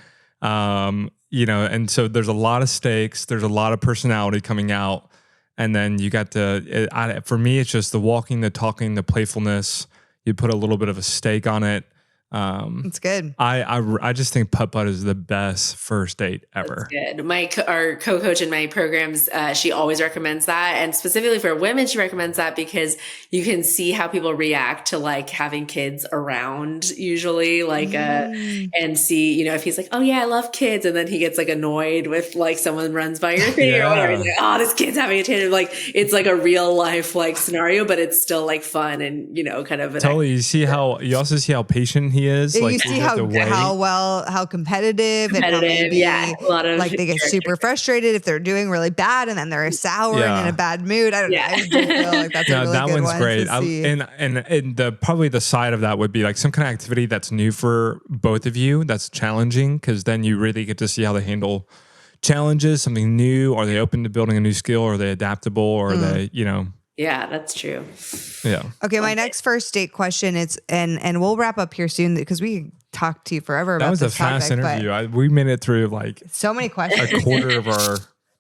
You know, and so there's a lot of stakes. There's a lot of personality coming out. And then you got for me, it's just the walking, the talking, the playfulness. You put a little bit of a stake on it. It's good. I just think putt-putt is the best first date ever. That's good. Our co-coach in my programs, she always recommends that. And specifically for women, she recommends that because you can see how people react to like having kids around usually like, and see, you know, if he's like, oh yeah, I love kids. And then he gets like annoyed with like someone runs by your thing or whatever. He's like, oh, this kid's having a tantrum. Like it's like a real life like scenario, but it's still like fun and, you know, kind of Totally. You also see how patient he is. You Like, see how competitive and how maybe yeah, a lot of like they get super frustrated if they're doing really bad and then they're sour and in a bad mood. I don't know. I just do feel like that's a really that good one's one great. to see. And the probably the side of that would be like some kind of activity that's new for both of you. That's challenging because then you really get to see how they handle challenges, something new. Are they open to building a new skill? Are they adaptable? Or are they, you know? Yeah, that's true. Yeah. Okay, my next first date question is, and we'll wrap up here soon because we could talk to you forever about That was a this fast topic, interview. We made it through like so many questions. a quarter of our.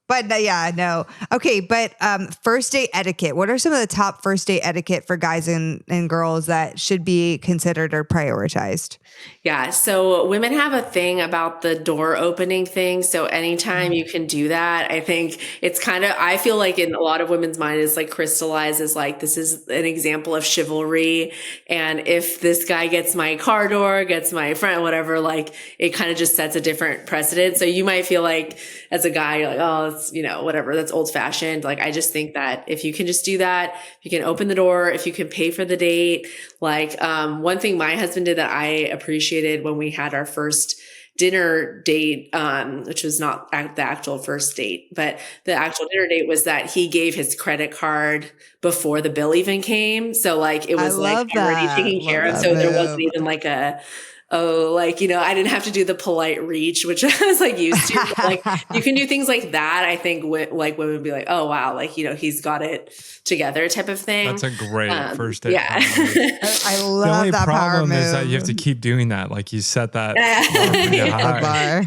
But no. Okay, but first date etiquette. What are some of the top first date etiquette for guys and girls that should be considered or prioritized? Yeah. So women have a thing about the door opening thing. So anytime you can do that, I think it's kind of, I feel like in a lot of women's mind is like crystallized as like, this is an example of chivalry. And if this guy gets my car door, gets my friend, whatever, like it kind of just sets a different precedent. So you might feel like as a guy, you're like, oh, it's, you know, whatever, that's old fashioned. Like, I just think that if you can just do that, if you can open the door, if you can pay for the date, like, one thing my husband did that I appreciated when we had our first dinner date, which was not the actual first date, but the actual dinner date was that he gave his credit card before the bill even came. So like, it was like already taken care of. So there wasn't even like like, you know, I didn't have to do the polite reach, which I was like used to. But, like, you can do things like that. I think like women would be like, oh, wow, like, you know, he's got it together type of thing. That's a great first date. Yeah. I love the only that power problem move. is that you have to keep doing that. Like you set that bar.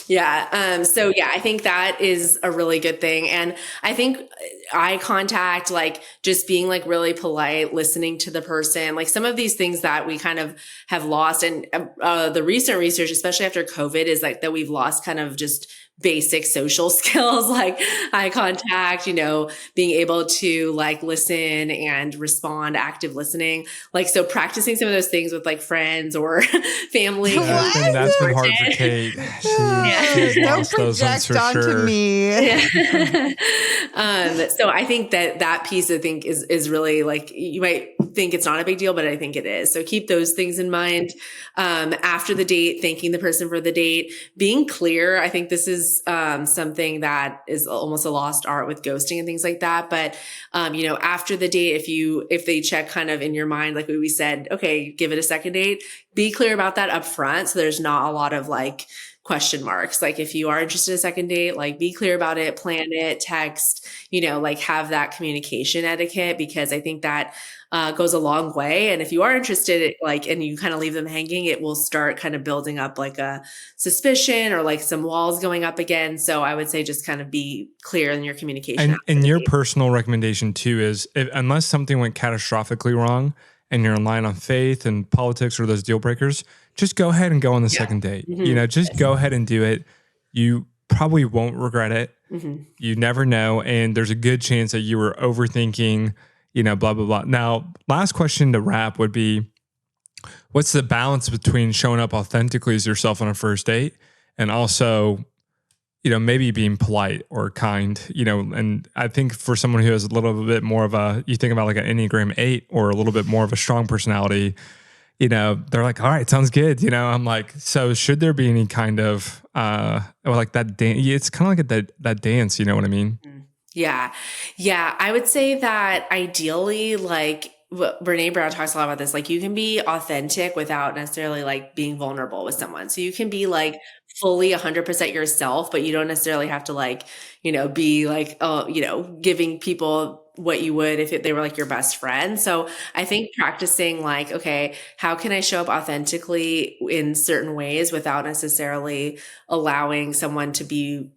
Yeah. So yeah, I think that is a really good thing. And I think eye contact, like just being like really polite, listening to the person, like some of these things that we kind of have lost. And the recent research, especially after COVID, is like that we've lost kind of just basic social skills like eye contact, you know, being able to like listen and respond, active listening. Like, so practicing some of those things with like friends or family. That's been hard for Kate. She's Don't lost those ones project for onto sure. me. So I think that piece, I think is really like, you might think it's not a big deal, but I think it is. So keep those things in mind. After the date, thanking the person for the date, being clear. I think this is something that is almost a lost art with ghosting and things like that. But, you know, after the date, if they check kind of in your mind, like we said, okay, give it a second date, be clear about that up front. So there's not a lot of like question marks. Like if you are interested in a second date, like be clear about it, plan it, text, you know, like have that communication etiquette, because I think that goes a long way. And if you are interested, like, and you kind of leave them hanging, it will start kind of building up like a suspicion or like some walls going up again. So I would say just kind of be clear in your communication. And your personal recommendation too is unless something went catastrophically wrong and you're in line on faith and politics or those deal breakers, just go ahead and go on the second date. Just go ahead and do it. You probably won't regret it. You never know. And there's a good chance that you were overthinking, blah, blah, blah. Now, last question to wrap would be, what's the balance between showing up authentically as yourself on a first date and also, maybe being polite or kind, and I think for someone who has a little bit more of you think about like an Enneagram 8 or a little bit more of a strong personality, they're like, all right, sounds good. I'm like, so should there be any kind of, like that dance? It's kind of like that dance, you know what I mean? Yeah. Yeah. I would say that ideally, like, Brene Brown talks a lot about this. Like, you can be authentic without necessarily like being vulnerable with someone. So you can be like fully 100% yourself, but you don't necessarily have to like, be like, giving people what you would if they were like your best friend. So I think practicing like, okay, how can I show up authentically in certain ways without necessarily allowing someone to be,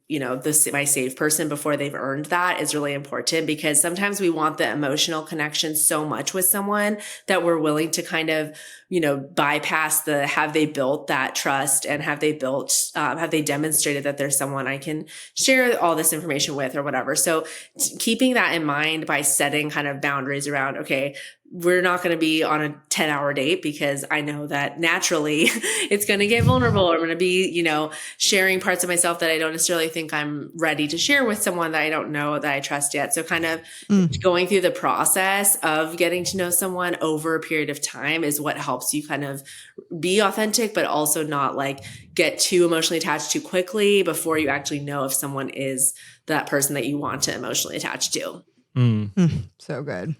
my safe person before they've earned that is really important, because sometimes we want the emotional connection so much with someone that we're willing to kind of, bypass have they built that trust and have they demonstrated that there's someone I can share all this information with or whatever. So keeping that in mind by setting kind of boundaries around, okay, we're not going to be on a 10-hour date because I know that naturally it's going to get vulnerable. I'm going to be, sharing parts of myself that I don't necessarily think I'm ready to share with someone that I don't know that I trust yet. So kind of going through the process of getting to know someone over a period of time is what helps you kind of be authentic, but also not like get too emotionally attached too quickly before you actually know if someone is that person that you want to emotionally attach to. So good.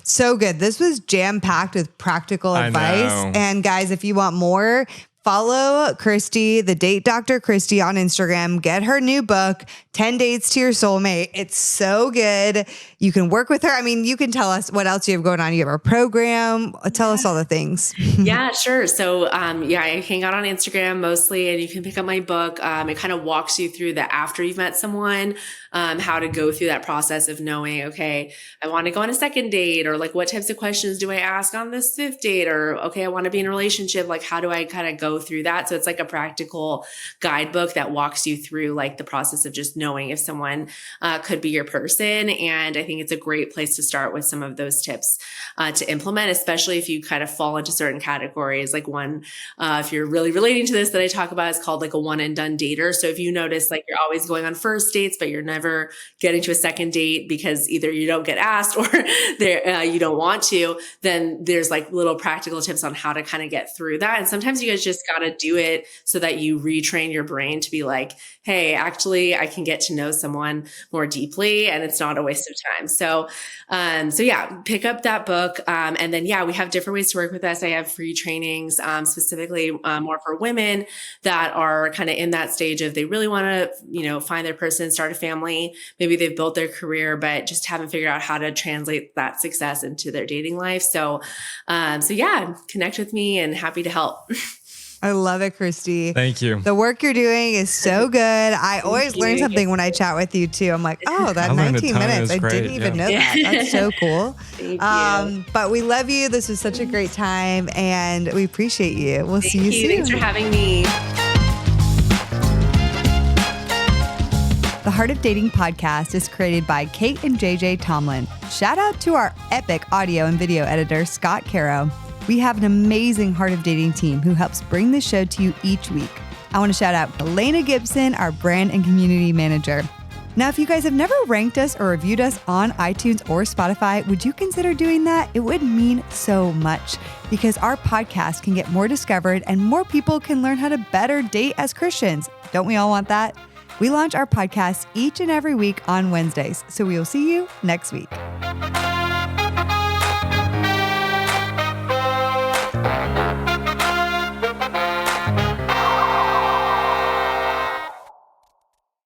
So good. This was jam-packed with practical advice. And guys, if you want more, follow Christie, the Date Dr. Christie on Instagram. Get her new book, 10 Dates to Your Soulmate. It's so good. You can work with her. I mean, you can tell us what else you have going on. You have a program. Tell us all the things. Yeah, sure. So, I hang out on Instagram mostly, and you can pick up my book. It kind of walks you through the after you've met someone, how to go through that process of knowing, okay, I want to go on a second date, or like, what types of questions do I ask on this fifth date? Or, okay, I want to be in a relationship. Like, how do I kind of go through that? So it's like a practical guidebook that walks you through like the process of just knowing if someone could be your person. And I think it's a great place to start with some of those tips to implement, especially if you kind of fall into certain categories. Like one, if you're really relating to this that I talk about, is called like a one and done dater. So if you notice like you're always going on first dates, but you're never getting to a second date because either you don't get asked or you don't want to, then there's like little practical tips on how to kind of get through that. And sometimes you guys just got to do it so that you retrain your brain to be like, hey, actually, I can get to know someone more deeply and it's not a waste of time. So pick up that book. And then, we have different ways to work with us. I have free trainings, specifically more for women that are kind of in that stage of they really want to, find their person, start a family. Maybe they've built their career, but just haven't figured out how to translate that success into their dating life. So connect with me and happy to help. I love it, Christie. Thank you. The work you're doing is so good. I always learn something when I chat with you too. I'm like, oh, that 19 minutes. I didn't even know that. That's so cool. Thank you. But we love you. This was such a great time and we appreciate you. We'll see you soon. Thanks for having me. The Heart of Dating podcast is created by Kate and JJ Tomlin. Shout out to our epic audio and video editor, Scott Caro. We have an amazing Heart of Dating team who helps bring the show to you each week. I want to shout out Elena Gibson, our brand and community manager. Now, if you guys have never ranked us or reviewed us on iTunes or Spotify, would you consider doing that? It would mean so much because our podcast can get more discovered and more people can learn how to better date as Christians. Don't we all want that? We launch our podcast each and every week on Wednesdays, so we will see you next week.